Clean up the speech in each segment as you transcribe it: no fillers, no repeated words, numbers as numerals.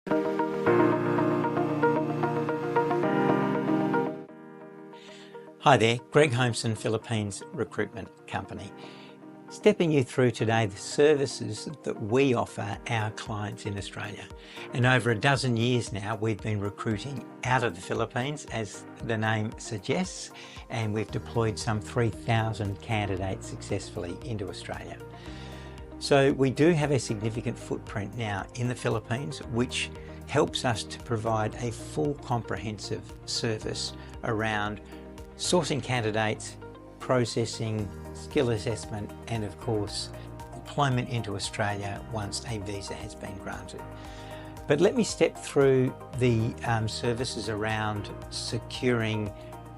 Hi there, Greg Homeson, Philippines Recruitment Company. Stepping you through today the services that we offer our clients in Australia. And over a dozen years now, we've been recruiting out of the Philippines, as the name suggests, and we've deployed some 3,000 candidates successfully into Australia. So we do have a significant footprint now in the Philippines, which helps us to provide a full comprehensive service around sourcing candidates, processing, skill assessment, and of course, deployment into Australia once a visa has been granted. But let me step through the services around securing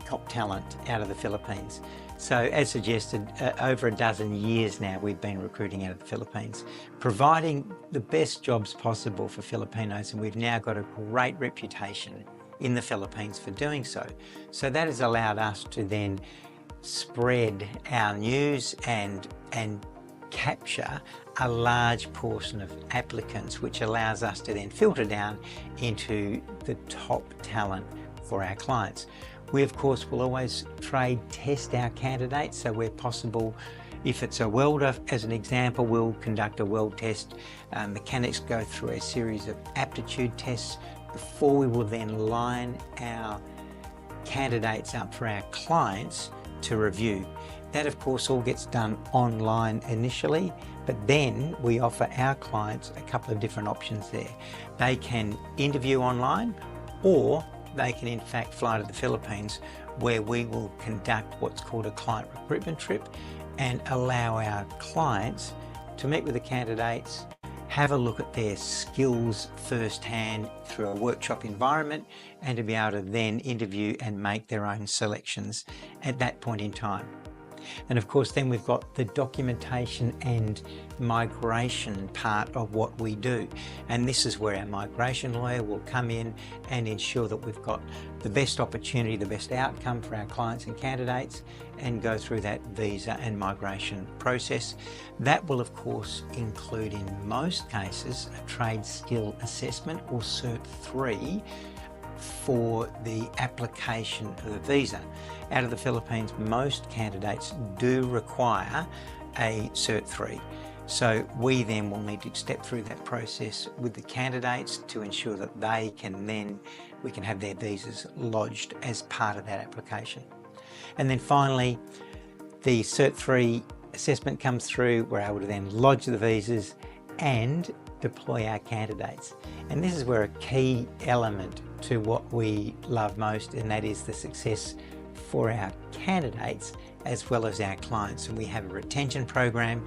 top talent out of the Philippines. So as suggested, over a dozen years now, we've been recruiting out of the Philippines, providing the best jobs possible for Filipinos, and we've now got a great reputation in the Philippines for doing so. So that has allowed us to then spread our news and capture a large portion of applicants, which allows us to then filter down into the top talent for our clients. We of course will always trade test our candidates, so where possible, if it's a welder, as an example, we'll conduct a weld test. Mechanics go through a series of aptitude tests before we will then line our candidates up for our clients to review. That of course all gets done online initially, but then we offer our clients a couple of different options there. They can interview online, or they can in fact fly to the Philippines, where we will conduct what's called a client recruitment trip and allow our clients to meet with the candidates, have a look at their skills firsthand through a workshop environment, and to be able to then interview and make their own selections at that point in time. And of course then we've got the documentation and migration part of what we do, and this is where our migration lawyer will come in and ensure that we've got the best opportunity, the best outcome for our clients and candidates, and go through that visa and migration process. That will of course include, in most cases, a trade skill assessment, or Cert 3, for the application of a visa. Out of the Philippines, most candidates do require a Cert 3. So we then will need to step through that process with the candidates to ensure that we can have their visas lodged as part of that application. And then finally, the Cert 3 assessment comes through, we're able to then lodge the visas and deploy our candidates. And this is where a key element to what we love most, and that is the success for our candidates as well as our clients. And we have a retention program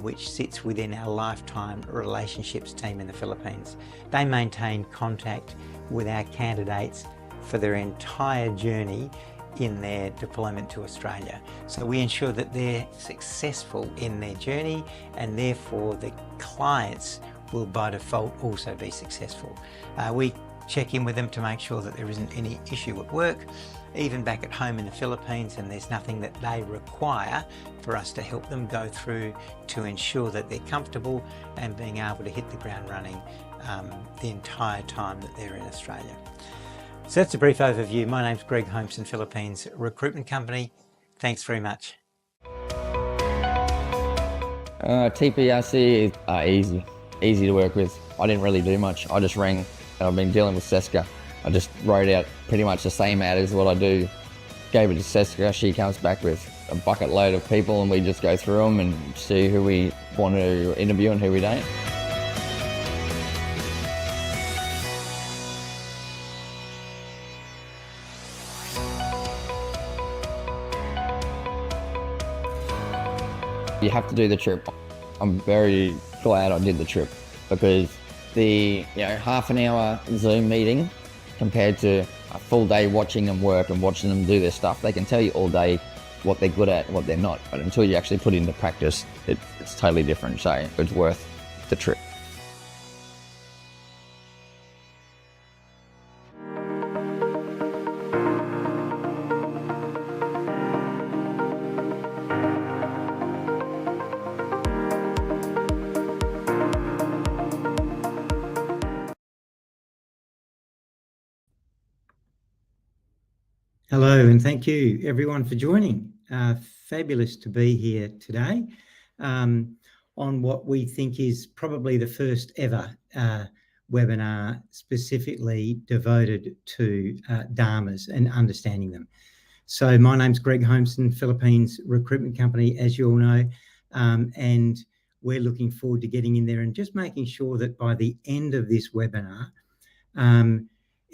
which sits within our lifetime relationships team in the Philippines. They maintain contact with our candidates for their entire journey in their deployment to Australia. So we ensure that they're successful in their journey, and therefore the clients will by default also be successful. We check in with them to make sure that there isn't any issue at work, even back at home in the Philippines, and there's nothing that they require for us to help them go through to ensure that they're comfortable and being able to hit the ground running the entire time that they're in Australia. So that's a brief overview. My name's Greg Homeson, Philippines Recruitment Company. Thanks very much. TPRC is easy to work with. I didn't really do much. I just rang, and I've been dealing with Seska. I just wrote out pretty much the same ad as what I do. Gave it to Seska. She comes back with a bucket load of people, and we just go through them and see who we want to interview and who we don't. You have to do the trip. I'm very glad I did the trip, because the half an hour Zoom meeting compared to a full day watching them work and watching them do their stuff, they can tell you all day what they're good at and what they're not, but until you actually put it into practice, it's totally different. So it's worth the trip. Hello, and thank you everyone for joining. Fabulous to be here today on what we think is probably the first ever webinar specifically devoted to DAMAs and understanding them. So my name's Greg Holmeston, Philippines recruitment company, as you all know, and we're looking forward to getting in there and just making sure that by the end of this webinar,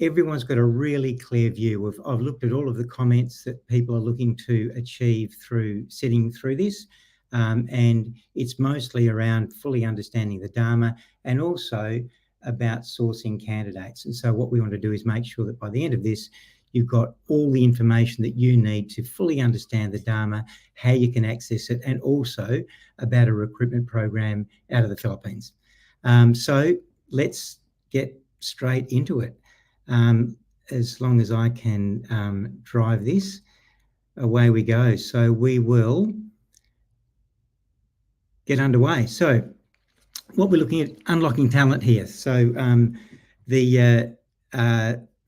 everyone's got a really clear view of. I've looked at all of the comments that people are looking to achieve through sitting through this, and it's mostly around fully understanding the DAMA and also about sourcing candidates. And so what we want to do is make sure that by the end of this, you've got all the information that you need to fully understand the DAMA, how you can access it, and also about a recruitment program out of the Philippines. So let's get straight into it. As long as I can drive this, away we go. So we will get underway. So what we're looking at, unlocking talent here. So the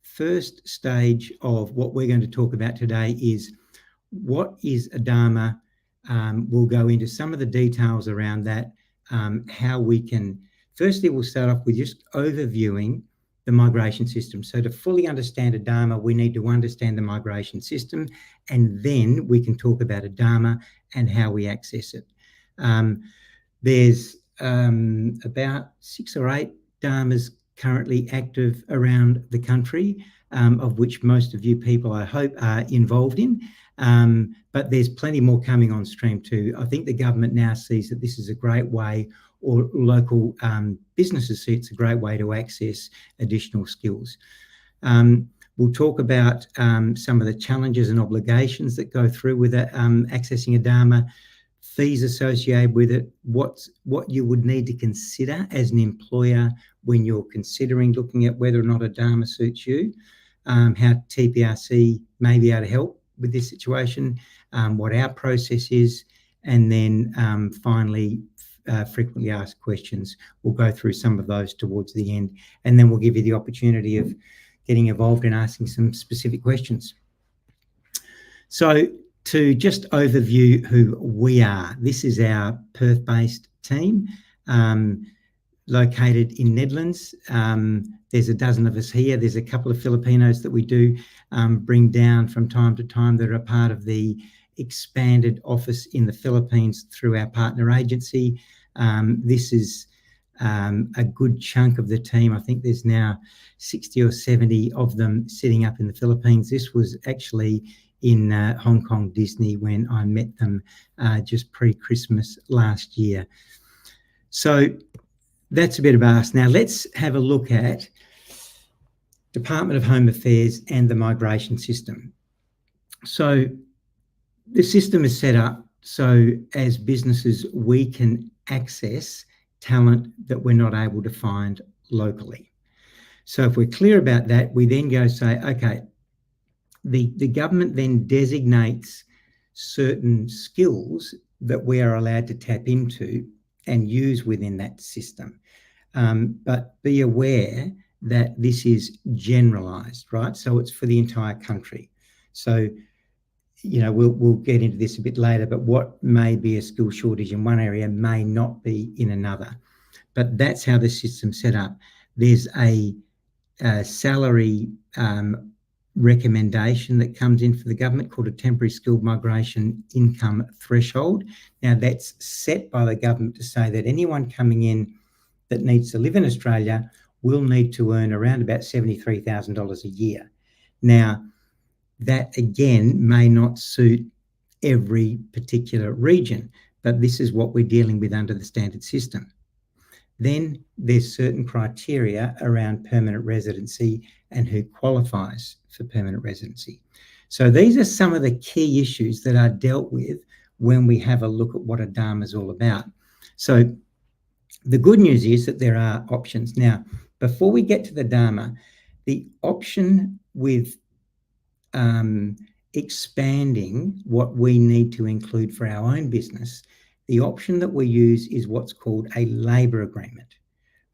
first stage of what we're going to talk about today is what is a DAMA. We'll go into some of the details around that, how we can, firstly, we'll start off with just overviewing the migration system. So to fully understand a DAMA, we need to understand the migration system, and then we can talk about a DAMA and how we access it. There's about 6 or 8 DAMAs currently active around the country, of which most of you people, I hope, are involved in. But there's plenty more coming on stream too. I think the government now sees that this is a great way, or local businesses see it's a great way to access additional skills. We'll talk about some of the challenges and obligations that go through with accessing a DAMA, fees associated with it, what you would need to consider as an employer when you're considering looking at whether or not a DAMA suits you, how TPRC may be able to help with this situation, what our process is, and then finally, frequently asked questions. We'll go through some of those towards the end, and then we'll give you the opportunity of getting involved in asking some specific questions. So to just overview who we are, this is our Perth-based team, located in Nedlands. There's a dozen of us here. There's a couple of Filipinos that we do bring down from time to time that are a part of the expanded office in the Philippines through our partner agency. This is a good chunk of the team. I think there's now 60 or 70 of them sitting up in the Philippines. This was actually in Hong Kong Disney when I met them just pre-Christmas last year. So that's a bit of us. Now let's have a look at Department of Home Affairs and the migration system. So the system is set up so as businesses we can access talent that we're not able to find locally. So if we're clear about that, we then go say, okay, the government then designates certain skills that we are allowed to tap into and use within that system. But be aware that this is generalized, right? So it's for the entire country. So, you know, we'll get into this a bit later, but what may be a skill shortage in one area may not be in another. But that's how the system's set up. There's a salary recommendation that comes in for the government called a temporary skilled migration income threshold. Now that's set by the government to say that anyone coming in that needs to live in Australia will need to earn around about $73,000 a year. Now that again may not suit every particular region, but this is what we're dealing with under the standard system. Then there's certain criteria around permanent residency and who qualifies for permanent residency. So these are some of the key issues that are dealt with when we have a look at what a DAMA is all about. So the good news is that there are options. Now, before we get to the DAMA, the option with expanding what we need to include for our own business, the option that we use is what's called a labour agreement.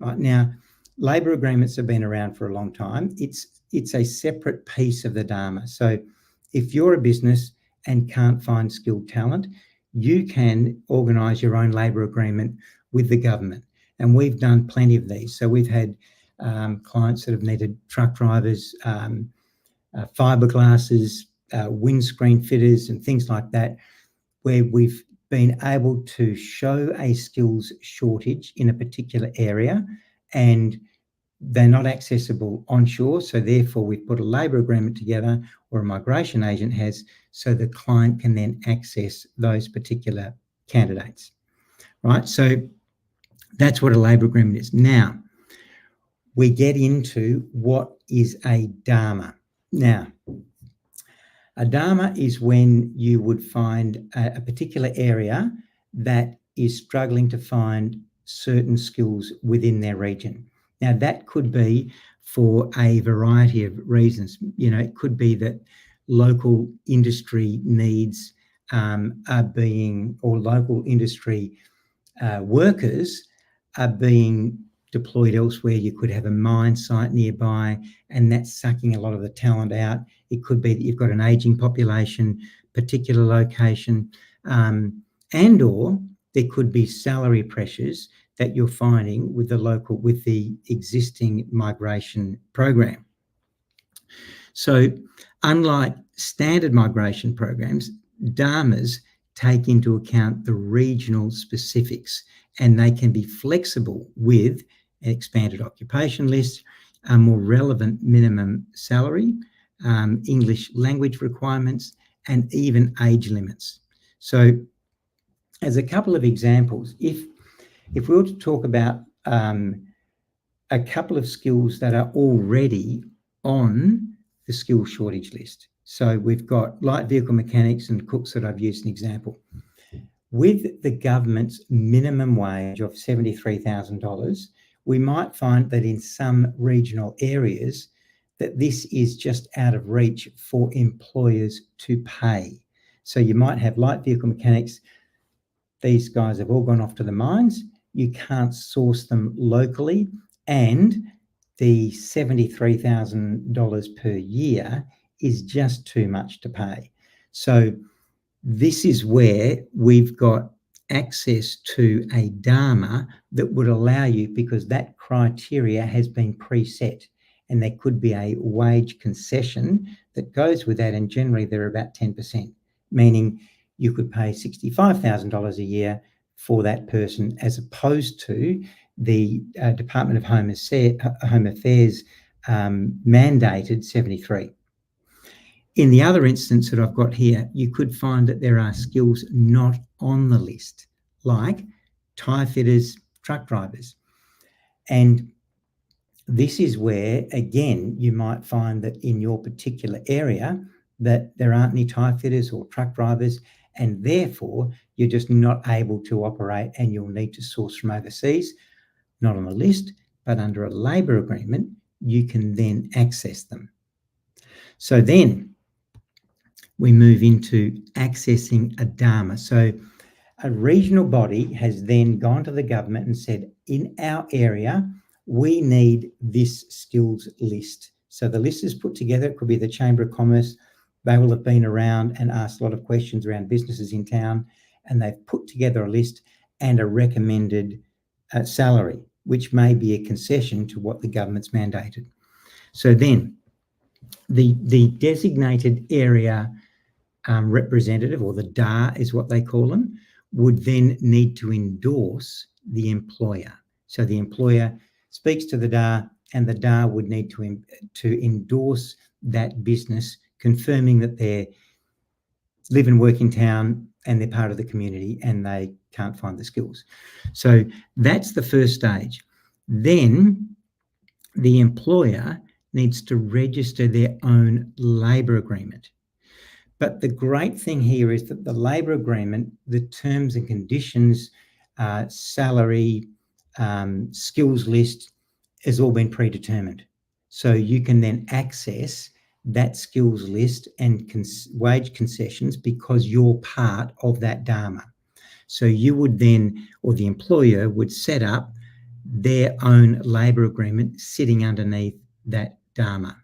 Right now, labour agreements have been around for a long time. It's a separate piece of the DAMA. So if you're a business and can't find skilled talent, you can organise your own labour agreement with the government. And we've done plenty of these. So we've had clients that have needed truck drivers, fiberglasses, windscreen fitters and things like that, where we've been able to show a skills shortage in a particular area and they're not accessible onshore. So therefore we've put a labour agreement together, or a migration agent has, so the client can then access those particular candidates, right? So that's what a labour agreement is. Now, we get into what is a DAMA. Now, a DAMA is when you would find a particular area that is struggling to find certain skills within their region. Now, that could be for a variety of reasons. You know, it could be that local industry needs are being, or local industry workers are being deployed elsewhere. You could have a mine site nearby and that's sucking a lot of the talent out. It could be that you've got an aging population, particular location, and or there could be salary pressures that you're finding with the existing migration program. So unlike standard migration programs, DAMAs take into account the regional specifics and they can be flexible with an expanded occupation list, a more relevant minimum salary, English language requirements, and even age limits. So as a couple of examples, if we were to talk about a couple of skills that are already on the skill shortage list. So we've got light vehicle mechanics and cooks that I've used an example. With the government's minimum wage of $73,000, we might find that in some regional areas that this is just out of reach for employers to pay. So you might have light vehicle mechanics. These guys have all gone off to the mines. You can't source them locally, and the $73,000 per year is just too much to pay. So this is where we've got access to a DAMA that would allow you, because that criteria has been preset, and there could be a wage concession that goes with that, and generally they're about 10%, meaning you could pay $65,000 a year for that person, as opposed to the Department of Home Affairs mandated 73. In the other instance that I've got here, you could find that there are skills not on the list, like tyre fitters, truck drivers. And this is where, again, you might find that in your particular area that there aren't any tyre fitters or truck drivers, and therefore you're just not able to operate and you'll need to source from overseas, not on the list, but under a labour agreement, you can then access them. So then we move into accessing a DAMA. So a regional body has then gone to the government and said, in our area, we need this skills list. So the list is put together. It could be the Chamber of Commerce. They will have been around and asked a lot of questions around businesses in town, and they've put together a list and a recommended salary, which may be a concession to what the government's mandated. So then the designated area representative, or the DA is what they call them, would then need to endorse the employer. So the employer speaks to the DA, and the DA would need to endorse that business, confirming that they live and work in town and they're part of the community and they can't find the skills. So that's the first stage. Then the employer needs to register their own labour agreement. But the great thing here is that the labour agreement, the terms and conditions, salary, skills list, has all been predetermined. So you can then access that skills list and wage concessions because you're part of that DAMA. So you would then, or the employer would set up their own labour agreement sitting underneath that DAMA.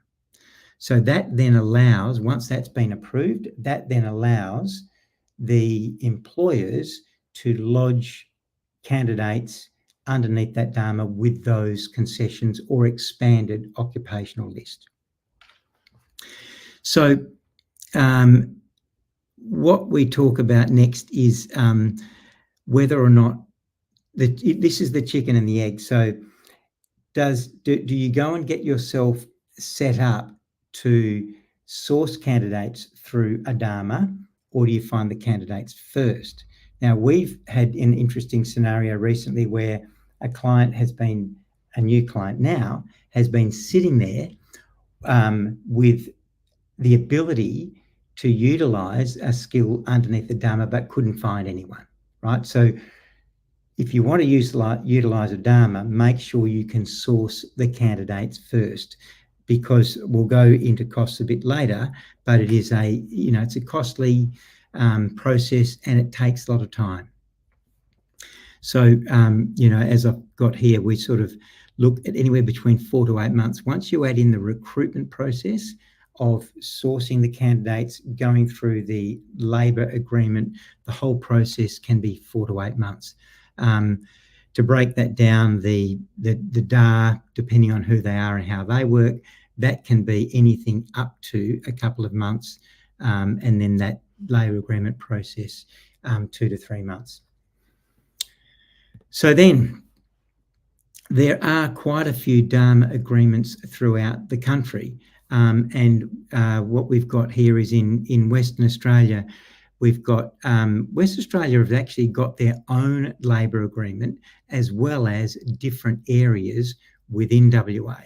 So that then allows, once that's been approved, that then allows the employers to lodge candidates underneath that DAMA with those concessions or expanded occupational list. So what we talk about next is whether or not this is the chicken and the egg. So do you go and get yourself set up to source candidates through a DAMA, or do you find the candidates first? Now, we've had an interesting scenario recently where a client has been, a new client now, has been sitting there with the ability to utilise a skill underneath the DAMA but couldn't find anyone, right? So if you want to utilise a DAMA, make sure you can source the candidates first, because we'll go into costs a bit later, but it is it's a costly process and it takes a lot of time. So, as I've got here, we sort of look at anywhere between 4 to 8 months. Once you add in the recruitment process of sourcing the candidates, going through the labour agreement, the whole process can be 4 to 8 months. To break that down, the DAR, depending on who they are and how they work, that can be anything up to a couple of months, and then that labour agreement process, 2 to 3 months. So then there are quite a few DAMA agreements throughout the country, and what we've got here is in Western Australia. We've got West Australia have actually got their own labour agreement, as well as different areas within WA.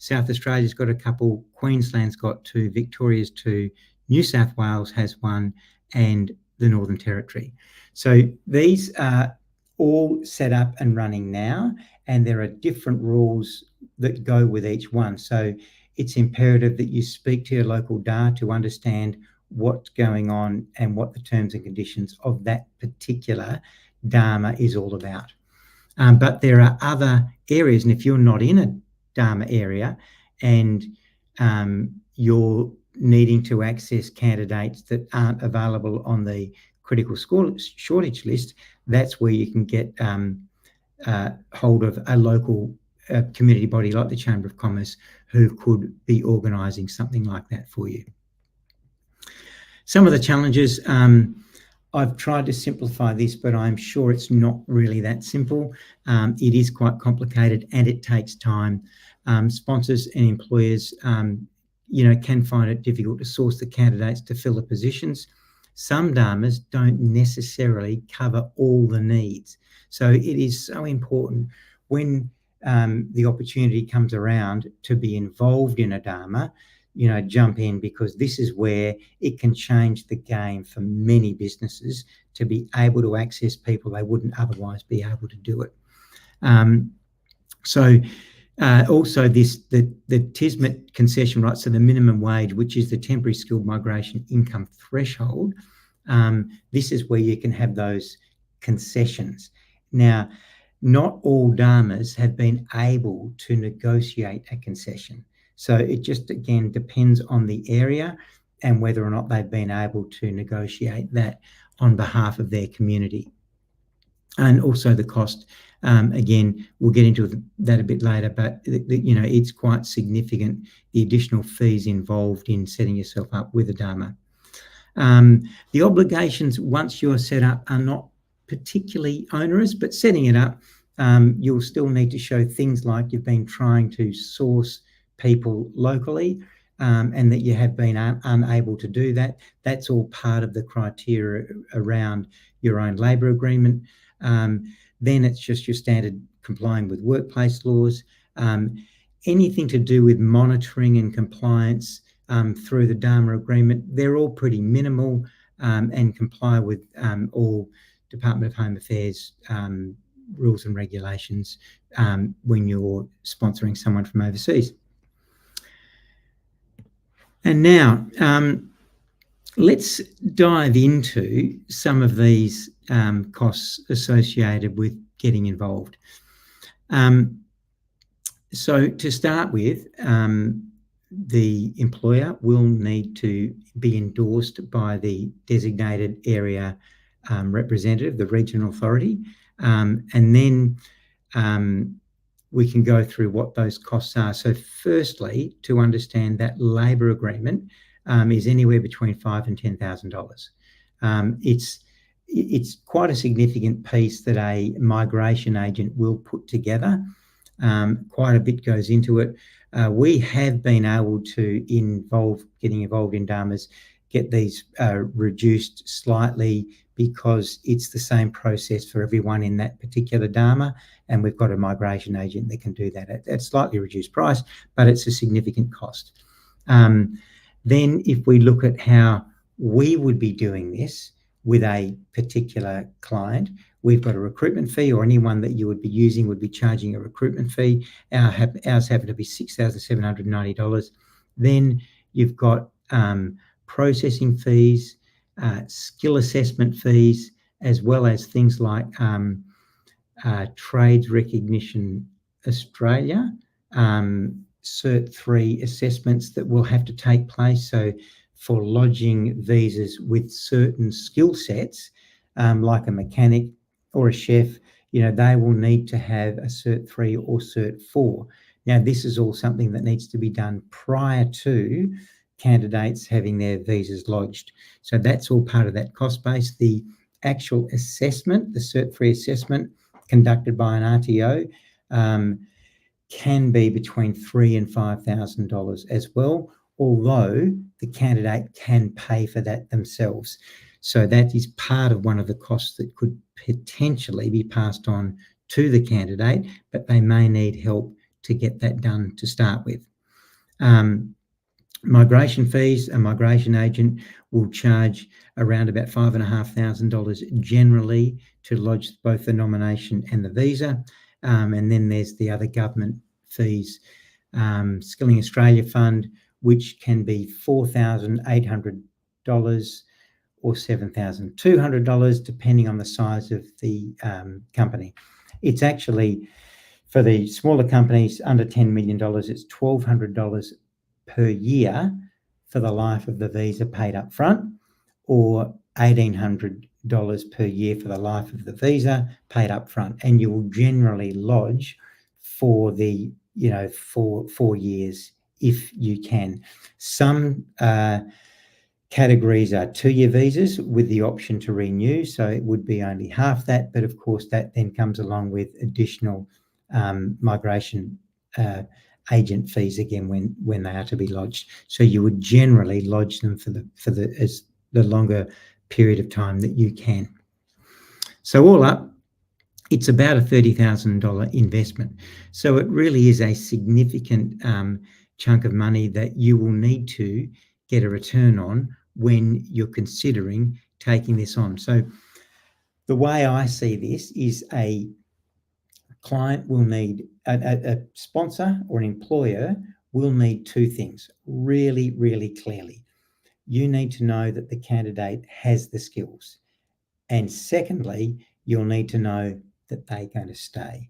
South Australia's got a couple, Queensland's got 2, Victoria's 2, New South Wales has 1, and the Northern Territory. So these are all set up and running now, and there are different rules that go with each one. So it's imperative that you speak to your local DAR to understand what's going on and what the terms and conditions of that particular DAMA is all about. But there are other areas, and if you're not in a DAMA area and you're needing to access candidates that aren't available on the critical shortage list, that's where you can get hold of a local community body like the Chamber of Commerce, who could be organising something like that for you. Some of the challenges, I've tried to simplify this, but I'm sure it's not really that simple. It is quite complicated and it takes time. Sponsors and employers, can find it difficult to source the candidates to fill the positions. Some DAMAs don't necessarily cover all the needs. So it is so important when the opportunity comes around to be involved in a DAMA, jump in, because this is where it can change the game for many businesses to be able to access people they wouldn't otherwise be able to do it. Also the TSMIT concession, right, so the minimum wage, which is the temporary skilled migration income threshold, this is where you can have those concessions. Now, not all DAMAs have been able to negotiate a concession. So it just, again, depends on the area and whether or not they've been able to negotiate that on behalf of their community. And also the cost, again, we'll get into that a bit later, but it's quite significant, the additional fees involved in setting yourself up with a DAMA. The obligations, once you're set up, are not particularly onerous, but setting it up, you'll still need to show things like you've been trying to source people locally, and that you have been unable to do that. That's all part of the criteria around your own labour agreement. Then it's just your standard complying with workplace laws. Anything to do with monitoring and compliance through the DAMA agreement, they're all pretty minimal and comply with all Department of Home Affairs rules and regulations when you're sponsoring someone from overseas. And now, let's dive into some of these costs associated with getting involved. So to start with, the employer will need to be endorsed by the designated area representative, the regional authority, and then we can go through what those costs are. So firstly, to understand that labour agreement is anywhere between $5,000 and $10,000. It's quite a significant piece that a migration agent will put together. Quite a bit goes into it. We have been able to getting involved in DAMAs, get these reduced slightly because it's the same process for everyone in that particular DAMA, and we've got a migration agent that can do that at slightly reduced price, but it's a significant cost. Then if we look at how we would be doing this with a particular client, we've got a recruitment fee, or anyone that you would be using would be charging a recruitment fee. Ours happen to be $6,790. Then you've got processing fees, skill assessment fees, as well as things like Trades Recognition Australia, Cert 3 assessments that will have to take place. So for lodging visas with certain skill sets, like a mechanic or a chef, they will need to have a Cert 3 or Cert 4. Now, this is all something that needs to be done prior to candidates having their visas lodged. So that's all part of that cost base. The actual assessment, the Cert 3 assessment conducted by an RTO, can be between $3,000 and $5,000 as well, although the candidate can pay for that themselves. So that is part of one of the costs that could potentially be passed on to the candidate, but they may need help to get that done to start with. Migration fees, a migration agent will charge around about $5,500 generally to lodge both the nomination and the visa. And then there's the other government fees, Skilling Australia Fund, which can be $4,800 or $7,200, depending on the size of the company. It's actually, for the smaller companies under $10 million, it's $1,200 per year for the life of the visa paid up front, or $1,800 per year for the life of the visa paid up front. And you will generally lodge for the, for 4 years if you can. Some categories are 2-year visas with the option to renew, so it would be only half that, but of course that then comes along with additional migration agent fees again when they are to be lodged. So you would generally lodge them for the longer period of time that you can. So all up, it's about a $30,000 investment. So it really is a significant chunk of money that you will need to get a return on when you're considering taking this on. So the way I see this is a client will need, a sponsor or an employer will need 2 things really, really clearly. You need to know that the candidate has the skills. And secondly, you'll need to know that they're going to stay.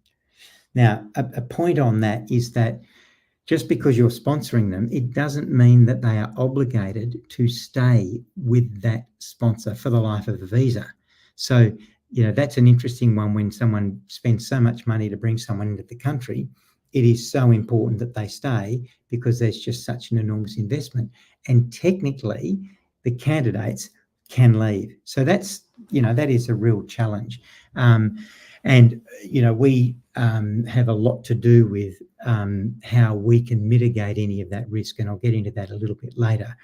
Now, a point on that is that just because you're sponsoring them, it doesn't mean that they are obligated to stay with that sponsor for the life of the visa. So, that's an interesting one. When someone spends so much money to bring someone into the country, it is so important that they stay because there's just such an enormous investment. And technically, the candidates can leave. So that's, that is a real challenge. And we have a lot to do with how we can mitigate any of that risk, and I'll get into that a little bit later.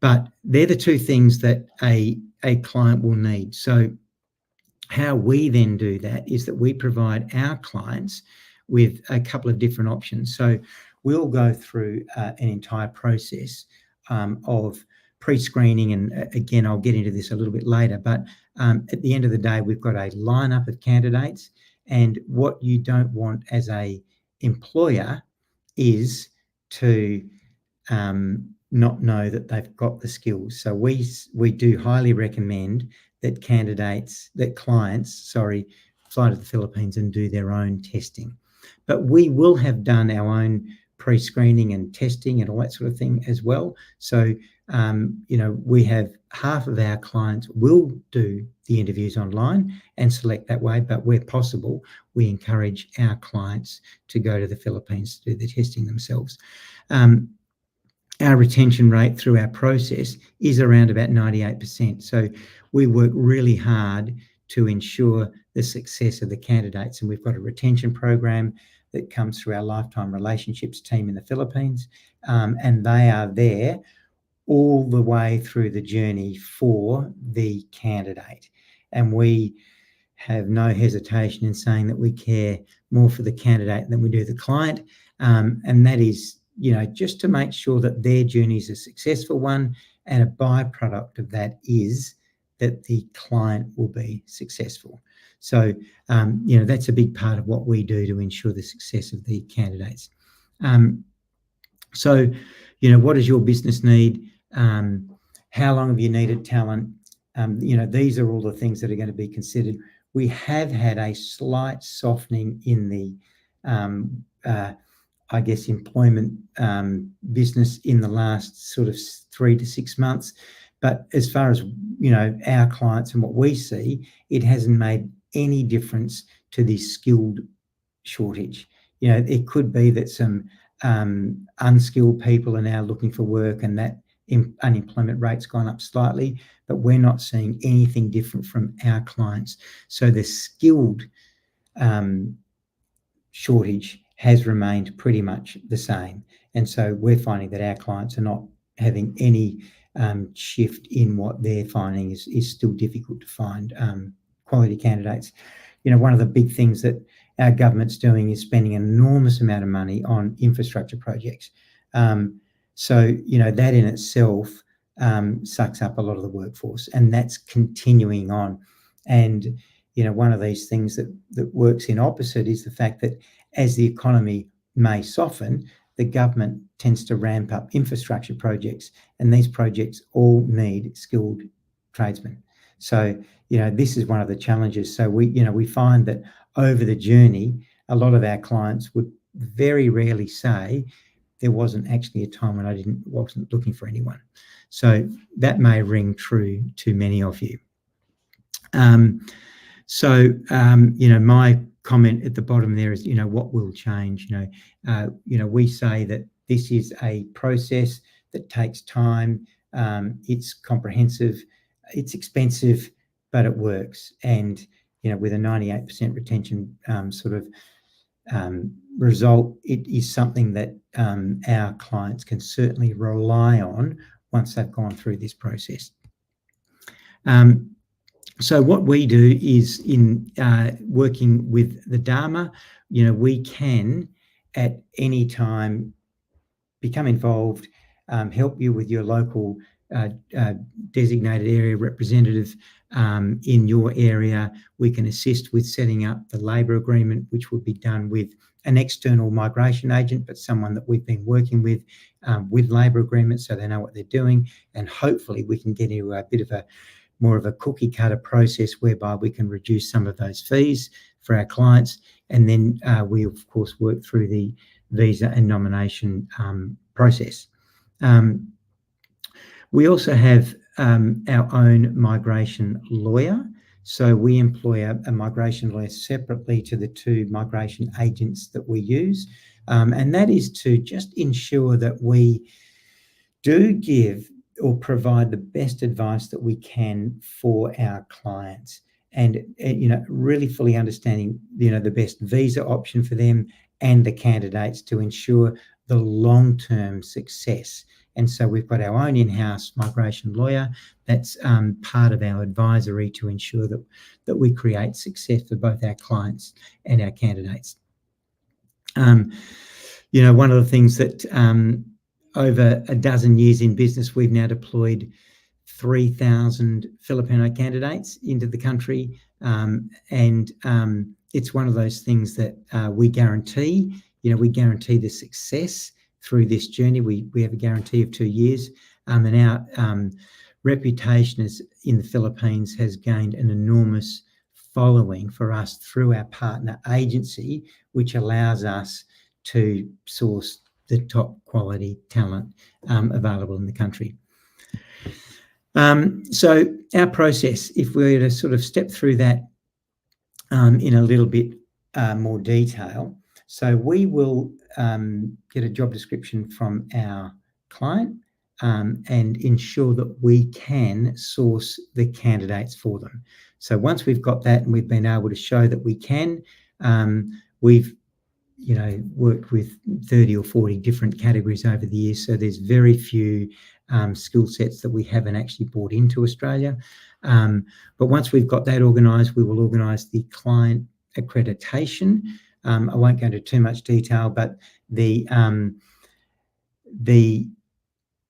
But they're the 2 things that a client will need. So how we then do that is that we provide our clients with a couple of different options. So we'll go through an entire process of pre-screening, and again, I'll get into this a little bit later, but at the end of the day, we've got a lineup of candidates, and what you don't want as a employer is to not know that they've got the skills. So we do highly recommend that clients fly to the Philippines and do their own testing. But we will have done our own pre-screening and testing and all that sort of thing as well. So, we have half of our clients will do the interviews online and select that way, but where possible, we encourage our clients to go to the Philippines to do the testing themselves. Our retention rate through our process is around about 98%. So we work really hard to ensure the success of the candidates. And we've got a retention program that comes through our lifetime relationships team in the Philippines. And they are there all the way through the journey for the candidate. And we have no hesitation in saying that we care more for the candidate than we do the client. And that is, just to make sure that their journey is a successful one, and a byproduct of that is that the client will be successful. So, that's a big part of what we do to ensure the success of the candidates. So, what does your business need? How long have you needed talent? These are all the things that are going to be considered. We have had a slight softening in the employment business in the last sort of 3 to 6 months. But as far as, our clients and what we see, it hasn't made any difference to the skilled shortage. It could be that some unskilled people are now looking for work, and that unemployment rate's gone up slightly, but we're not seeing anything different from our clients. So the skilled shortage has remained pretty much the same. And so we're finding that our clients are not having any shift in what they're finding is still difficult to find quality candidates. One of the big things that our government's doing is spending an enormous amount of money on infrastructure projects. So, that in itself sucks up a lot of the workforce, and that's continuing on. And, one of these things that works in opposite is the fact that as the economy may soften, the government tends to ramp up infrastructure projects, and these projects all need skilled tradesmen. So, this is one of the challenges. So we find that over the journey, a lot of our clients would very rarely say there wasn't actually a time when I wasn't looking for anyone. So that may ring true to many of you. My comment at the bottom there is, what will change? We say that this is a process that takes time. It's comprehensive, it's expensive, but it works. And, with a 98% retention result, it is something that our clients can certainly rely on once they've gone through this process. So what we do is in working with the DAMA, we can at any time become involved, help you with your local designated area representative in your area. We can assist with setting up the labour agreement, which will be done with an external migration agent, but someone that we've been working with labour agreements, so they know what they're doing. And hopefully we can get into a bit of a more of a cookie cutter process whereby we can reduce some of those fees for our clients. And then we of course work through the visa and nomination process. We also have our own migration lawyer. So we employ a migration lawyer separately to the 2 migration agents that we use. And that is to just ensure that we do give or provide the best advice that we can for our clients, and really fully understanding the best visa option for them and the candidates to ensure the long-term success. And so we've got our own in-house migration lawyer that's part of our advisory to ensure that we create success for both our clients and our candidates. One of the things that over a dozen years in business, we've now deployed 3,000 Filipino candidates into the country. And it's one of those things that we guarantee. We guarantee the success through this journey. We have a guarantee of 2 years. And our reputation in the Philippines has gained an enormous following for us through our partner agency, which allows us to source the top quality talent available in the country. So our process, if we were to sort of step through that in a little bit more detail. So we will get a job description from our client and ensure that we can source the candidates for them. So once we've got that and we've been able to show that we can, we've worked with 30 or 40 different categories over the years. So there's very few skill sets that we haven't actually brought into Australia. But once we've got that organised, we will organise the client accreditation. I won't go into too much detail, but the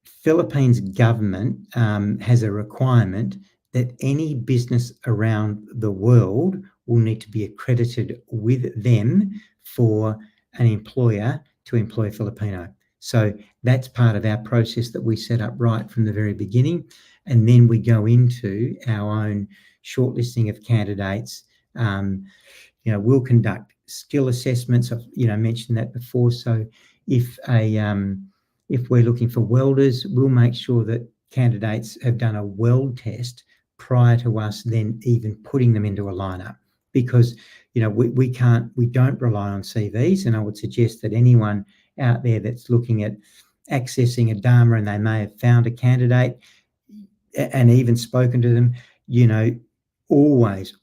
Philippines government has a requirement that any business around the world will need to be accredited with them for an employer to employ Filipino. So that's part of our process that we set up right from the very beginning. And then we go into our own shortlisting of candidates. We'll conduct skill assessments. I've mentioned that before. So if we're looking for welders, we'll make sure that candidates have done a weld test prior to us then even putting them into a lineup, because we don't rely on CVs, and I would suggest that anyone out there that's looking at accessing a DAMA and they may have found a candidate and even spoken to them, always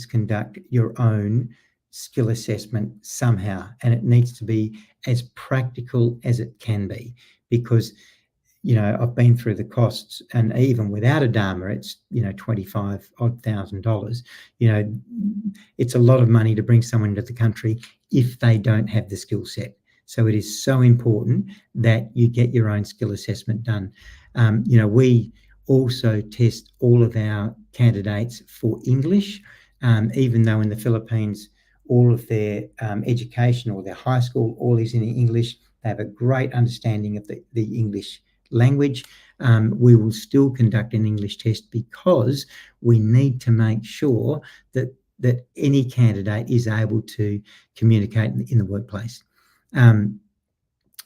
conduct your own skill assessment somehow, and it needs to be as practical as it can be, because I've been through the costs, and even without a DAMA, it's $25,000. It's a lot of money to bring someone into the country if they don't have the skill set. So it is so important that you get your own skill assessment done. We also test all of our candidates for English, even though in the Philippines all of their education or their high school all is in English. They have a great understanding of the English language. We will still conduct an English test because we need to make sure that any candidate is able to communicate in the workplace.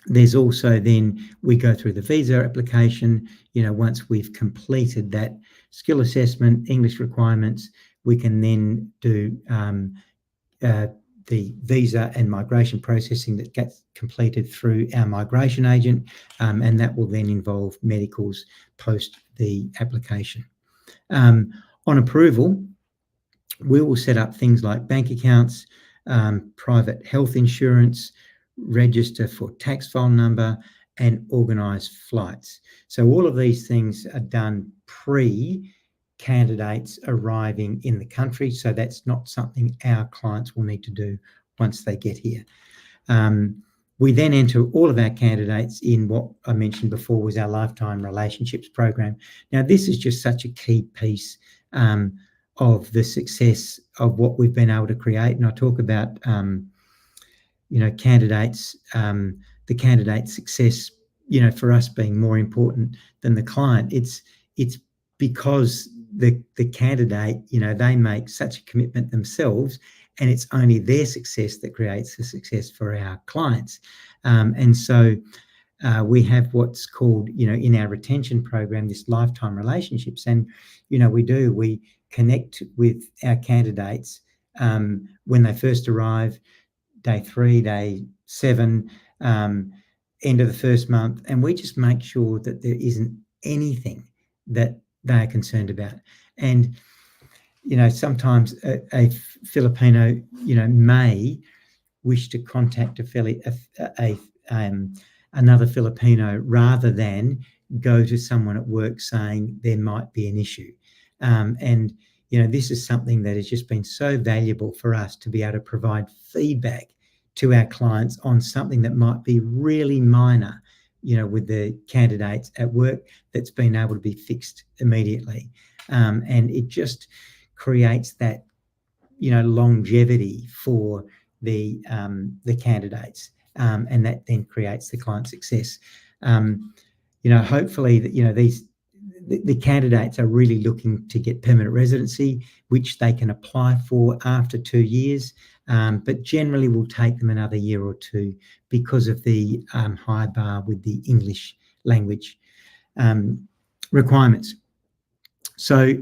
There's also then we go through the visa application. Once we've completed that skill assessment, English requirements, we can then do the visa and migration processing that gets completed through our migration agent, and that will then involve medicals post the application. On approval, we will set up things like bank accounts, private health insurance, register for tax file number, and organise flights. So all of these things are done pre-candidates arriving in the country, so that's not something our clients will need to do once they get here. We then enter all of our candidates in what I mentioned before was our lifetime relationships program. Now, this is just such a key piece of the success of what we've been able to create, and I talk about candidates, the candidate success, for us being more important than the client. It's because the candidate, they make such a commitment themselves, and it's only their success that creates the success for our clients. And so we have what's called, in our retention program, this lifetime relationships. And, we connect with our candidates when they first arrive, day 3, day 7, end of the first month, and we just make sure that there isn't anything that they are concerned about. And sometimes a Filipino may wish to contact another Filipino rather than go to someone at work saying there might be an issue. And this is something that has just been so valuable for us to be able to provide feedback to our clients on something that might be really minor, with the candidates at work, that's been able to be fixed immediately. And it just creates that, longevity for the candidates, and that then creates the client success. Hopefully that, the candidates are really looking to get permanent residency, which they can apply for after 2 years, but generally will take them another year or two because of the high bar with the English language requirements. So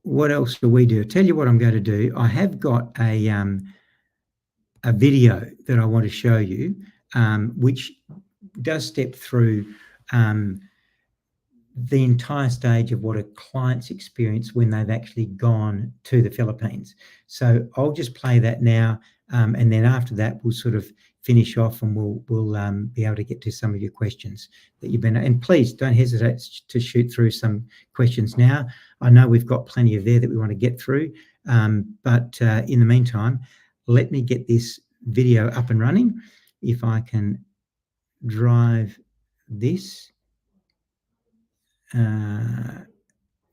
what else do we do? I'll tell you what I'm going to do. I have got a video that I want to show you, which does step through the entire stage of what a client's experience when they've actually gone to the Philippines. So I'll just play that now, and then after that we'll sort of finish off, and we'll be able to get to some of your questions that you've been. And please don't hesitate to shoot through some questions now. I know we've got plenty of there that we want to get through, but in the meantime, let me get this video up and running. If I can drive this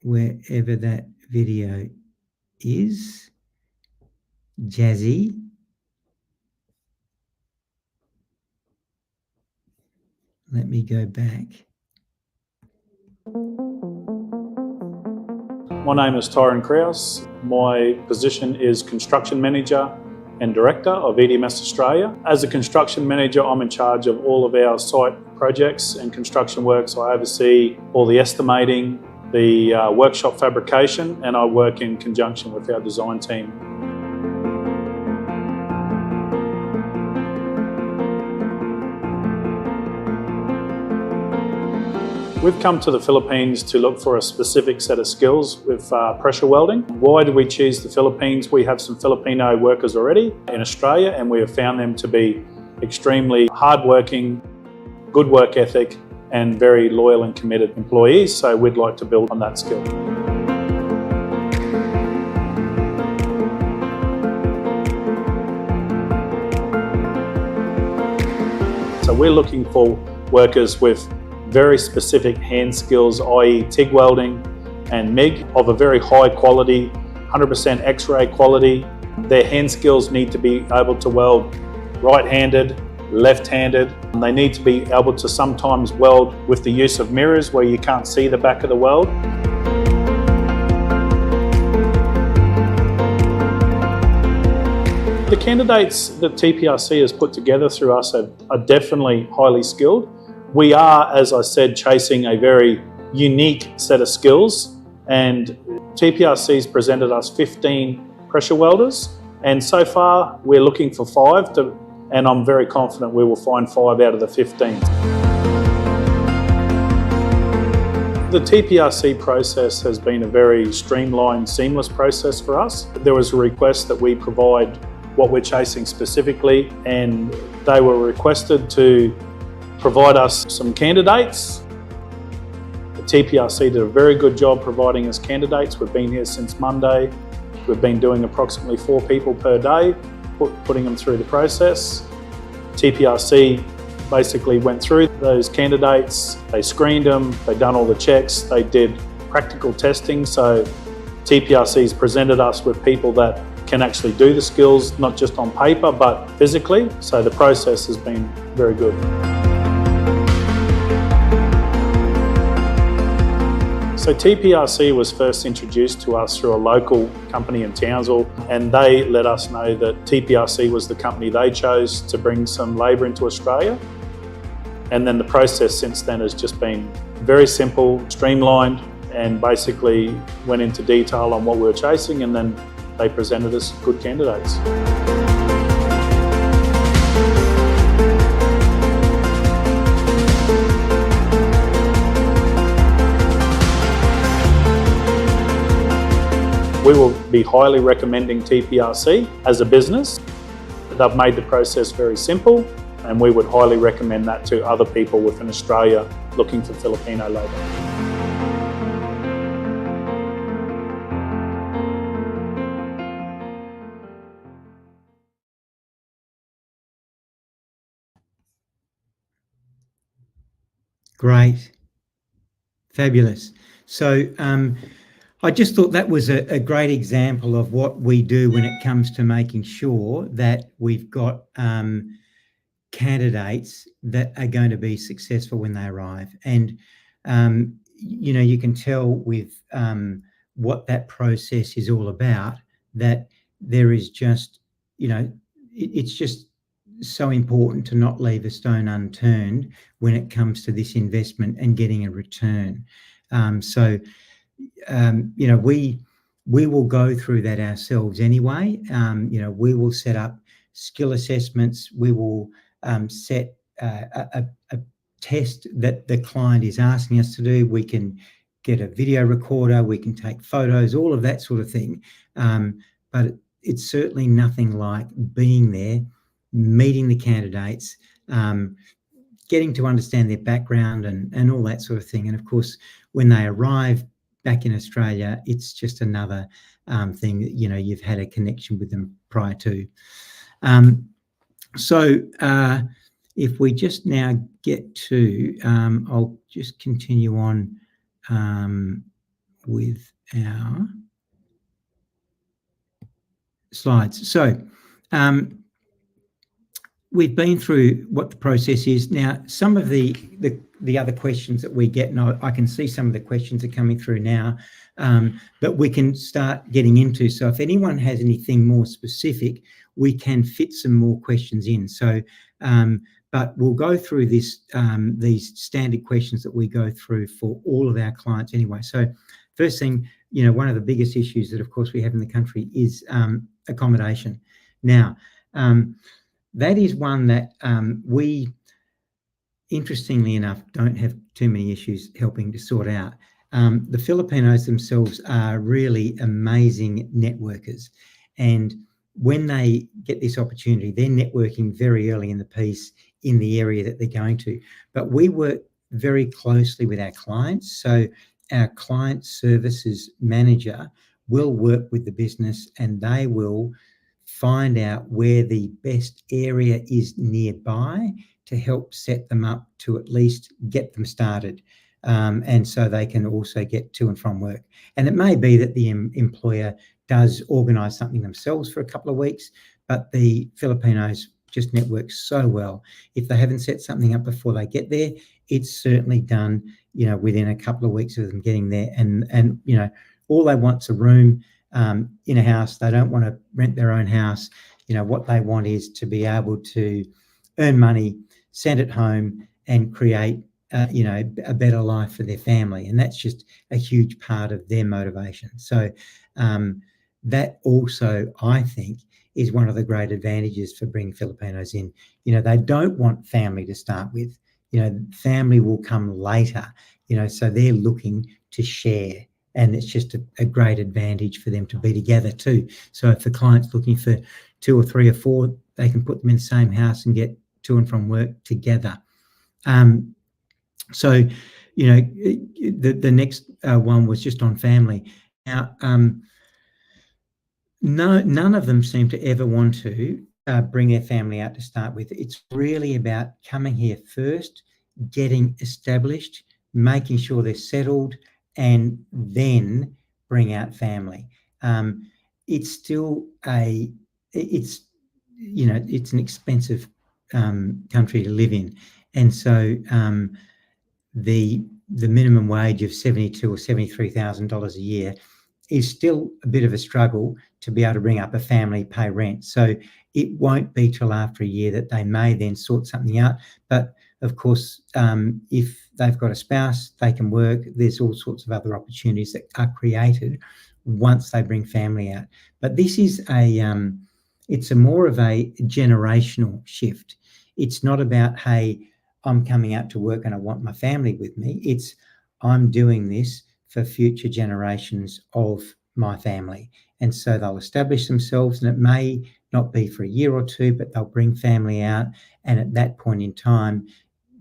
wherever that video is, Jazzy. Let me go back. My name is Tyron Kraus. My position is Construction Manager and Director of EDMS Australia. As a Construction Manager, I'm in charge of all of our site projects and construction works. I oversee all the estimating, the workshop fabrication, and I work in conjunction with our design team. We've come to the Philippines to look for a specific set of skills with pressure welding. Why did we choose the Philippines? We have some Filipino workers already in Australia, and we have found them to be extremely hardworking, good work ethic, and very loyal and committed employees. So we'd like to build on that skill. So we're looking for workers with very specific hand skills, i.e. TIG welding and MIG, of a very high quality, 100% X-ray quality. Their hand skills need to be able to weld right-handed, left-handed. They need to be able to sometimes weld with the use of mirrors where you can't see the back of the weld. The candidates that TPRC has put together through us are definitely highly skilled. We are, as I said, chasing a very unique set of skills, and TPRC's presented us 15 pressure welders, and so far we're looking for 5, and I'm very confident we will find 5 out of the 15. The TPRC process has been a very streamlined, seamless process for us. There was a request that we provide what we're chasing specifically, and they were requested to provide us some candidates. The TPRC did a very good job providing us candidates. We've been here since Monday. We've been doing approximately 4 people per day, putting them through the process. TPRC basically went through those candidates, they screened them, they've done all the checks, they did practical testing. So TPRC's presented us with people that can actually do the skills, not just on paper, but physically. So the process has been very good. So TPRC was first introduced to us through a local company in Townsville, and they let us know that TPRC was the company they chose to bring some labour into Australia. And then the process since then has just been very simple, streamlined, and basically went into detail on what we were chasing, and then they presented us good candidates. We will be highly recommending TPRC as a business. They've made the process very simple, and we would highly recommend that to other people within Australia looking for Filipino labour. Great. Fabulous. So I just thought that was a great example of what we do when it comes to making sure that we've got candidates that are going to be successful when they arrive. And you can tell with what that process is all about, that there is just, it's just so important to not leave a stone unturned when it comes to this investment and getting a return. We will go through that ourselves anyway. We will set up skill assessments. We will set a test that the client is asking us to do. We can get a video recorder. We can take photos, all of that sort of thing. But it's certainly nothing like being there, meeting the candidates, getting to understand their background and all that sort of thing. And of course, when they arrive back in Australia, it's just another thing that, you've had a connection with them prior to. If we just now get to, I'll just continue on with our slides. So we've been through what the process is. Now, some of the other questions that we get, and I can see some of the questions are coming through now, that we can start getting into. So if anyone has anything more specific, we can fit some more questions in. So, but we'll go through these standard questions that we go through for all of our clients anyway. So first thing, one of the biggest issues that, of course, we have in the country is accommodation. Now, that is one that we, interestingly enough, don't have too many issues helping to sort out. The Filipinos themselves are really amazing networkers. And when they get this opportunity, they're networking very early in the piece in the area that they're going to. But we work very closely with our clients. So our client services manager will work with the business, and they will find out where the best area is nearby to help set them up to at least get them started. And so they can also get to and from work. And it may be that the employer does organise something themselves for a couple of weeks, but the Filipinos just network so well. If they haven't set something up before they get there, it's certainly done, within a couple of weeks of them getting there. And all they want's a room in a house. They don't want to rent their own house. What they want is to be able to earn money, send it home, and create a better life for their family. And that's just a huge part of their motivation. So that also, I think, is one of the great advantages for bringing Filipinos in. They don't want family to start with. Family will come later, so they're looking to share. And it's just a great advantage for them to be together too. So if the client's looking for 2 or 3 or 4, they can put them in the same house and get to and from work together. The next one was just on family. Now, none of them seem to ever want to bring their family out to start with. It's really about coming here first, getting established, making sure they're settled, and then bring out family. It's still it's an expensive country to live in, and so the minimum wage of $72,000 or $73,000 a year is still a bit of a struggle to be able to bring up a family, pay rent. So it won't be till after a year that they may then sort something out. But of course, if they've got a spouse, they can work. There's all sorts of other opportunities that are created once they bring family out. But this is it's a more of a generational shift. It's not about, hey, I'm coming out to work and I want my family with me. It's, I'm doing this for future generations of my family. And so they'll establish themselves, and it may not be for a year or 2, but they'll bring family out. And at that point in time,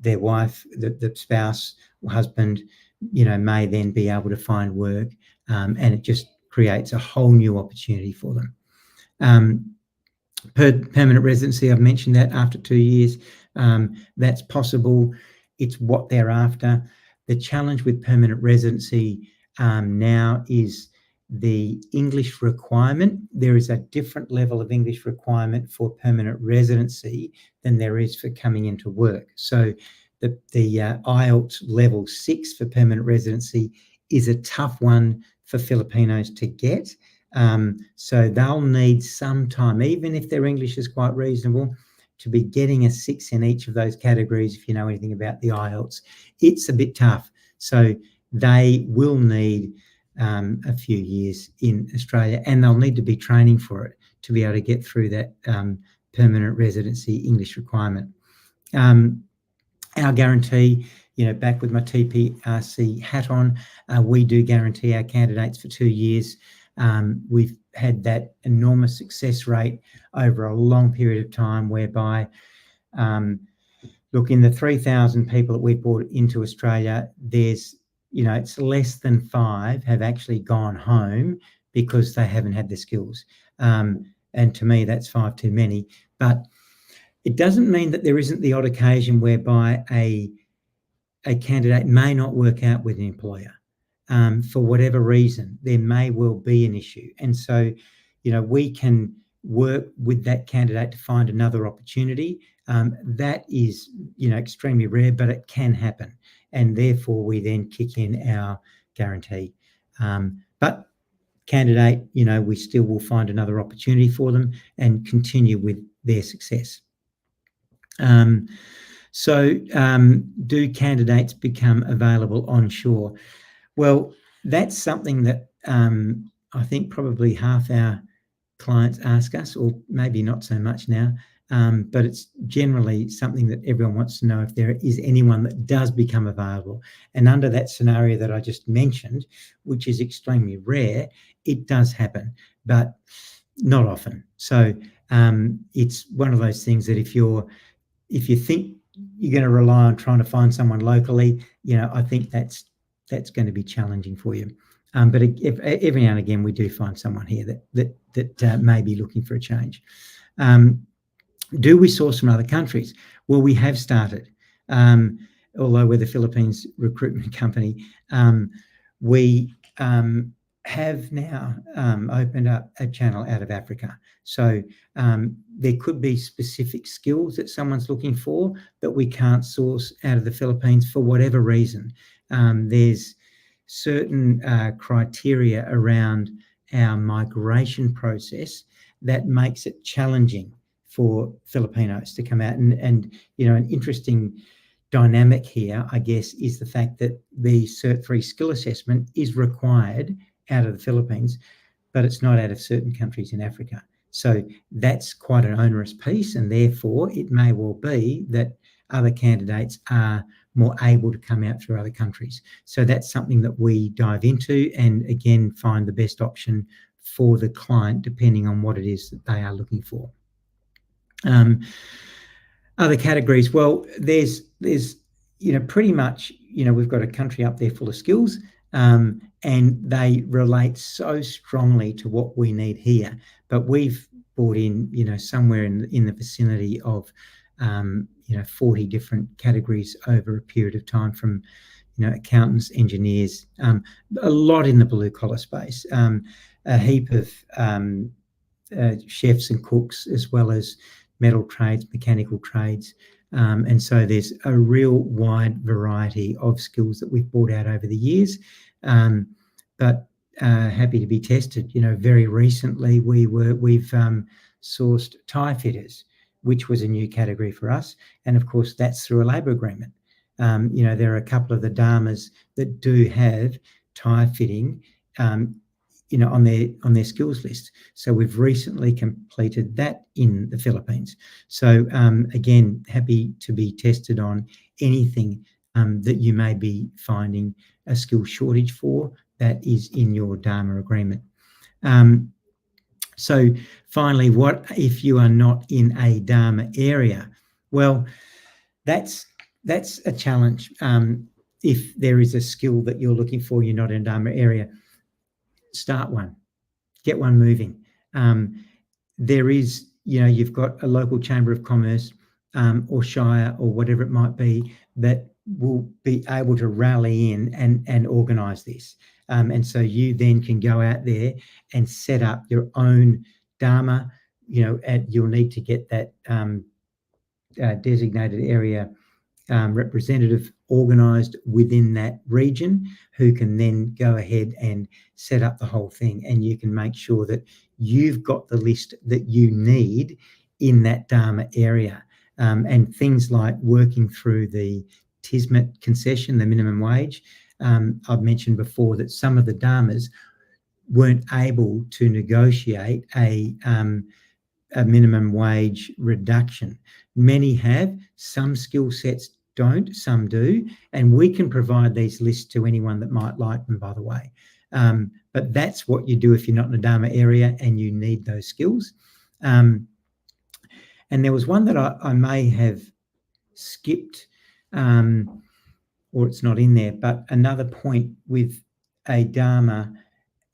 their wife, the spouse, husband, may then be able to find work, and it just creates a whole new opportunity for them. Permanent residency, I've mentioned that after 2 years, that's possible. It's what they're after. The challenge with permanent residency now is the English requirement. There is a different level of English requirement for permanent residency than there is for coming into work. So the IELTS level 6 for permanent residency is a tough one for Filipinos to get. So they'll need some time, even if their English is quite reasonable, to be getting a 6 in each of those categories. If you know anything about the IELTS, it's a bit tough. So they will need a few years in Australia, and they'll need to be training for it to be able to get through that permanent residency English requirement. Our guarantee, back with my TPRC hat on, we do guarantee our candidates for 2 years. We've had that enormous success rate over a long period of time, whereby, look, in the 3,000 people that we've brought into Australia, there's, it's less than 5 have actually gone home because they haven't had the skills. And to me, that's 5 too many. But it doesn't mean that there isn't the odd occasion whereby a candidate may not work out with an employer. For whatever reason, there may well be an issue. And so, we can work with that candidate to find another opportunity. That is, extremely rare, but it can happen. And therefore, we then kick in our guarantee. But candidate, we still will find another opportunity for them and continue with their success. Do candidates become available onshore? Well, that's something that I think probably half our clients ask us, or maybe not so much now, but it's generally something that everyone wants to know, if there is anyone that does become available. And under that scenario that I just mentioned, which is extremely rare, it does happen, but not often. So it's one of those things that if you think you're going to rely on trying to find someone locally, I think that's going to be challenging for you. But if, every now and again, we do find someone here that may be looking for a change. Do we source from other countries? Well, we have started. Although we're the Philippines recruitment company, we have now opened up a channel out of Africa. So there could be specific skills that someone's looking for that we can't source out of the Philippines for whatever reason. There's certain criteria around our migration process that makes it challenging for Filipinos to come out. And an interesting dynamic here, I guess, is the fact that the Cert 3 skill assessment is required out of the Philippines, but it's not out of certain countries in Africa. So that's quite an onerous piece, and therefore it may well be that other candidates are more able to come out through other countries. So that's something that we dive into and, again, find the best option for the client depending on what it is that they are looking for. Other categories, well, there's pretty much, we've got a country up there full of skills, and they relate so strongly to what we need here. But we've brought in, somewhere in the vicinity of 40 different categories over a period of time, from accountants, engineers, a lot in the blue collar space, a heap of chefs and cooks, as well as metal trades, mechanical trades. And so there's a real wide variety of skills that we've brought out over the years, but happy to be tested. Very recently we've sourced tie fitters, which was a new category for us. And of course, that's through a labour agreement. There are a couple of the DAMAs that do have tie fitting on their skills list. So we've recently completed that in the Philippines. So again, happy to be tested on anything that you may be finding a skill shortage for that is in your DAMA agreement. So finally, what if you are not in a DAMA area? Well, that's a challenge. If there is a skill that you're looking for, you're not in a DAMA area, start one, get one moving. There is, you've got a local chamber of commerce or shire or whatever it might be that will be able to rally in and organise this. And so you then can go out there and set up your own DAMA, and you'll need to get that designated area representative organised within that region who can then go ahead and set up the whole thing, and you can make sure that you've got the list that you need in that DAMA area. And things like working through the TISMET concession, the minimum wage. I've mentioned before that some of the DAMAs weren't able to negotiate a minimum wage reduction. Many have, some skill sets don't, some do, and we can provide these lists to anyone that might like them, by the way. But that's what you do if you're not in a DAMA area and you need those skills. And there was one that I may have skipped, or it's not in there, but another point with a DAMA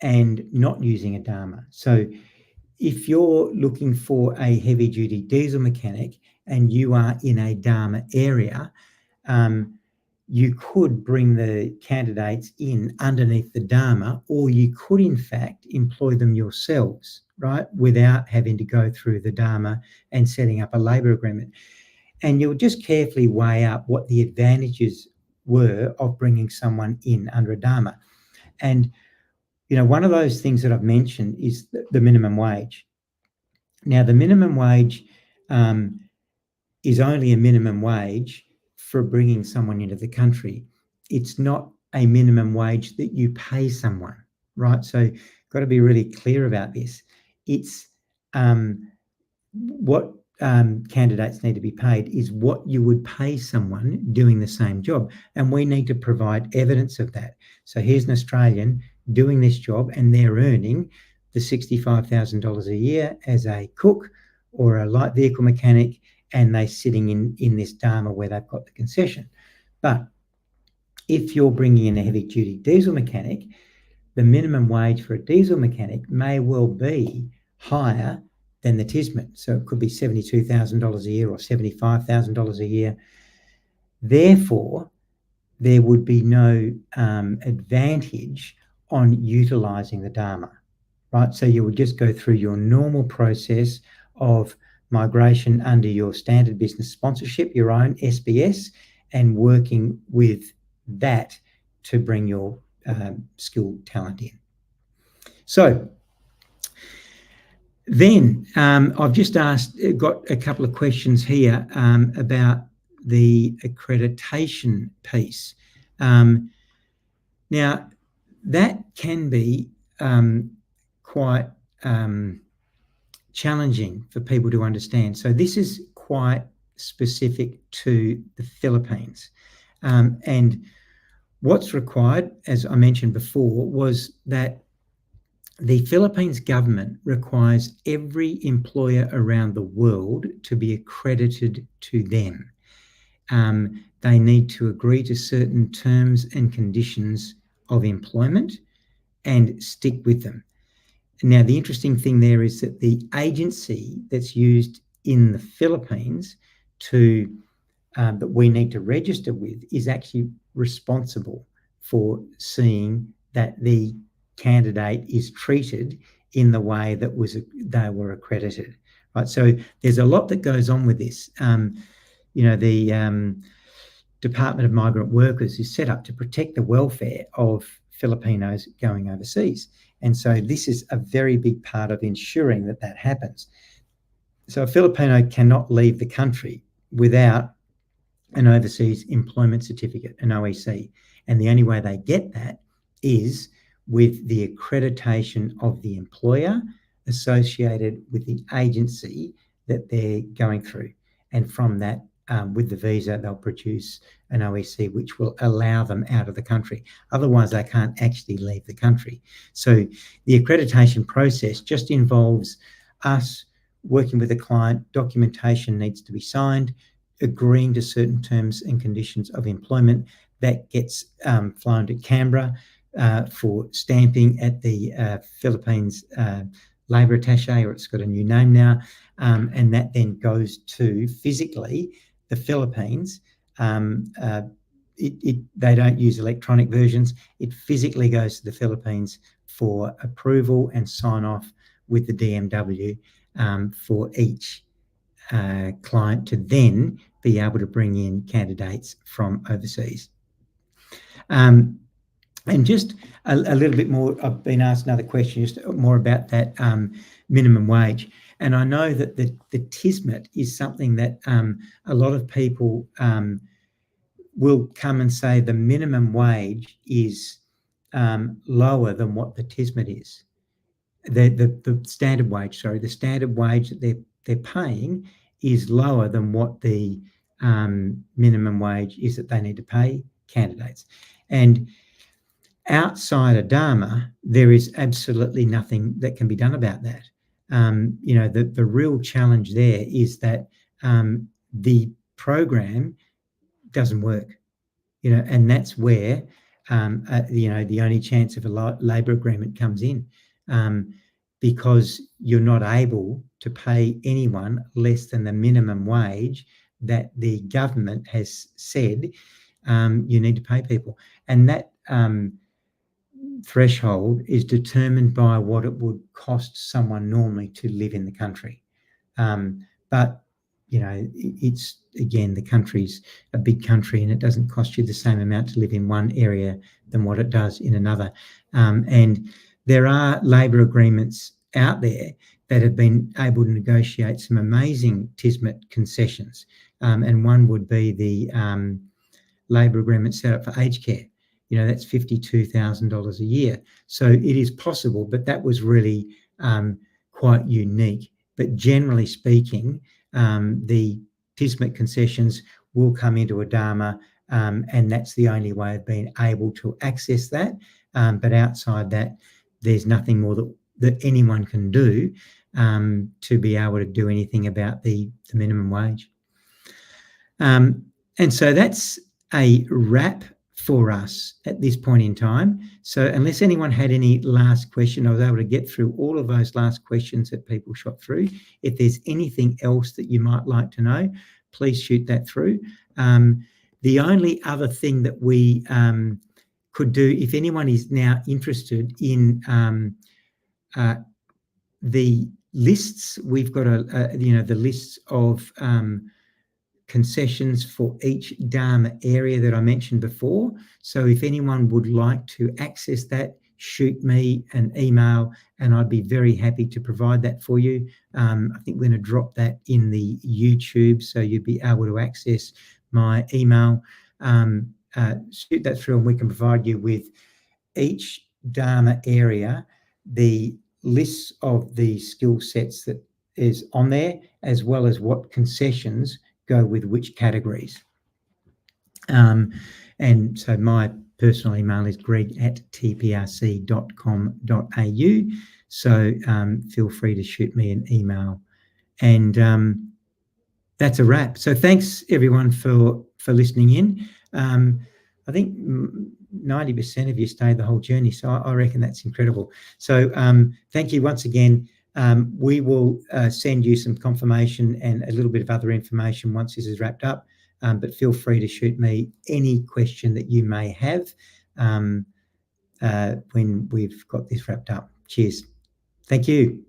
and not using a DAMA. So if you're looking for a heavy duty diesel mechanic and you are in a DAMA area, you could bring the candidates in underneath the DAMA, or you could in fact employ them yourselves, right, without having to go through the DAMA and setting up a labour agreement. And you'll just carefully weigh up what the advantages were of bringing someone in under a DAMA. And one of those things that I've mentioned is the minimum wage. Now, the minimum wage is only a minimum wage for bringing someone into the country. It's not a minimum wage that you pay someone, right? So got to be really clear about this. It's what candidates need to be paid is what you would pay someone doing the same job. And we need to provide evidence of that. So here's an Australian doing this job and they're earning the $65,000 a year as a cook or a light vehicle mechanic, and they're sitting in this DAMA where they've got the concession. But if you're bringing in a heavy duty diesel mechanic, the minimum wage for a diesel mechanic may well be higher than the TISMET. So it could be $72,000 a year or $75,000 a year. Therefore, there would be no advantage on utilising the DAMA, right? So you would just go through your normal process of migration under your standard business sponsorship, your own SBS, and working with that to bring your skilled talent in. So then I've just got a couple of questions here about the accreditation piece. Now, that can be quite challenging for people to understand. So this is quite specific to the Philippines. And what's required, as I mentioned before, was that the Philippines government requires every employer around the world to be accredited to them. They need to agree to certain terms and conditions of employment and stick with them. Now, the interesting thing there is that the agency that's used in the Philippines that we need to register with is actually responsible for seeing that the candidate is treated in the way that they were accredited, right? So there's a lot that goes on with this. The Department of Migrant Workers is set up to protect the welfare of Filipinos going overseas. And so this is a very big part of ensuring that that happens. So a Filipino cannot leave the country without an overseas employment certificate, an OEC. And the only way they get that is with the accreditation of the employer associated with the agency that they're going through. And from that, with the visa, they'll produce an OEC which will allow them out of the country. Otherwise, they can't actually leave the country. So the accreditation process just involves us working with the client. Documentation needs to be signed, agreeing to certain terms and conditions of employment. That gets flown to Canberra for stamping at the Philippines Labour Attaché, or it's got a new name now, and that then goes to physically the Philippines. They don't use electronic versions. It physically goes to the Philippines for approval and sign off with the DMW for each client to then be able to bring in candidates from overseas. And just a little bit more, I've been asked another question, just more about that minimum wage. And I know that the TSMIT is something that a lot of people will come and say the minimum wage is lower than what the TSMIT is. The standard wage, sorry, the standard wage that they're paying is lower than what the minimum wage is that they need to pay candidates. And outside of DAMA, there is absolutely nothing that can be done about that. The real challenge there is that the program doesn't work, and that's where the only chance of a labour agreement comes in, because you're not able to pay anyone less than the minimum wage that the government has said you need to pay people, and that threshold is determined by what it would cost someone normally to live in the country. But it's, again, the country's a big country, and it doesn't cost you the same amount to live in one area than what it does in another. And there are labour agreements out there that have been able to negotiate some amazing TSMIT concessions. And one would be the labour agreement set up for aged care. That's $52,000 a year. So it is possible, but that was really quite unique. But generally speaking, the TSMIT concessions will come into a DAMA, and that's the only way of being able to access that. But outside that, there's nothing more that anyone can do to be able to do anything about the minimum wage. And so that's a wrap for us at this point in time. So unless anyone had any last question, I was able to get through all of those last questions that people shot through. If there's anything else that you might like to know, please shoot that through. The only other thing that we could do, if anyone is now interested in the lists, we've got the lists of concessions for each DAMA area that I mentioned before. So if anyone would like to access that, shoot me an email and I'd be very happy to provide that for you. I think we're going to drop that in the YouTube, so you'd be able to access my email. Shoot that through and we can provide you with each DAMA area, the lists of the skill sets that is on there, as well as what concessions go with which categories. And so my personal email is greg@tprc.com.au. So feel free to shoot me an email. And that's a wrap. So thanks everyone for listening in. I think 90% of you stayed the whole journey, so I reckon that's incredible. So thank you once again. We will send you some confirmation and a little bit of other information once this is wrapped up, but feel free to shoot me any question that you may have when we've got this wrapped up. Cheers. Thank you.